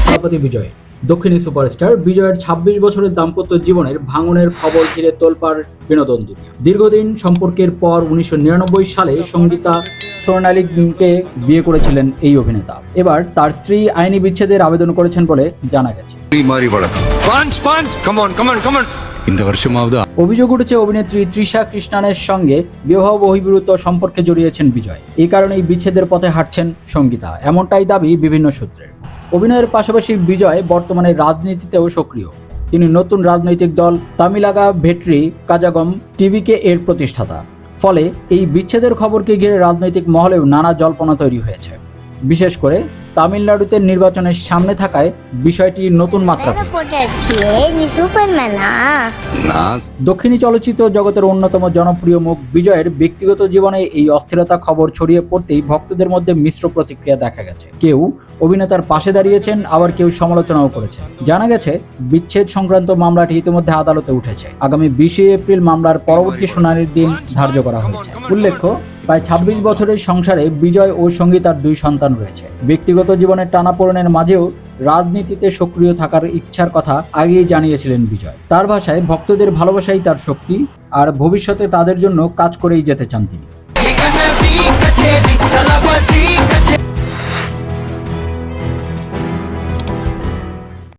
দলপতি বিজয় দক্ষিণী সুপারস্টার বিজয়ের ২৬ বছরের দাম্পত্য জীবনের ভাঙনের খবর ঘিরে তোলপাড় বিনোদন দুনিয়া। দীর্ঘদিন সম্পর্কের পর ১৯৯৯ সালে সঙ্গীতা স্বর্ণালীকে বিয়ে করেছিলেন এই অভিনেতা। এবার তার স্ত্রী আইনি বিচ্ছেদের আবেদন করেছেন বলে জানা গেছে। অভিযোগ উঠেছে অভিনেত্রী তৃষা কৃষ্ণানের সঙ্গে বিবাহ বহির্ভূত সম্পর্কে জড়িয়েছেন বিজয়। এই কারণেই বিচ্ছেদের পথে হাঁটছেন সঙ্গীতা, এমনটাই দাবি বিভিন্ন সূত্রের। অভিনয়ের পাশাপাশি বিজয় বর্তমানে রাজনীতিতেও সক্রিয়। তিনি নতুন রাজনৈতিক দল তামিলাগা ভেট্রি কাজাগম টিভিকে এর প্রতিষ্ঠাতা। ফলে এই বিচ্ছেদের খবরকে ঘিরে রাজনৈতিক মহলেও নানা জল্পনা তৈরি হয়েছে। বিশেষ করে তামিলনাড়ুতে নির্বাচনের সামনে থাকায় বিষয়টি নতুন মাত্রা পেয়েছে। দক্ষিণী চলচ্চিত্র জগতের অন্যতম জনপ্রিয় মুখ বিজয়ের ব্যক্তিগত জীবনে এই অস্থিরতা খবর ছড়িয়ে পড়তেই ভক্তদের মধ্যে মিশ্র প্রতিক্রিয়া দেখা গেছে। কেউ অভিনেতার পাশে দাঁড়িয়েছেন, আবার কেউ সমালোচনাও করেছেন। জানা গেছে বিচ্ছেদ সংক্রান্ত মামলাটি ইতিমধ্যে আদালতে উঠেছে। আগামী ২০ এপ্রিল মামলার পরবর্তী শুনানির দিন ধার্য করা হয়েছে। উল্লেখ্য, প্রায় ২৬ বছরের সংসারে বিজয় ও সঙ্গীতার ২ সন্তান রয়েছে। ব্যক্তিগত জীবনের টানাপোড়েনের মাঝেও রাজনীতিতে সক্রিয় থাকার ইচ্ছার কথা আগেই জানিয়েছিলেন বিজয়। তার ভাষায়, ভক্তদের ভালোবাসাই তার শক্তি, আর ভবিষ্যতে তাদের জন্য কাজ করেই যেতে চান তিনি।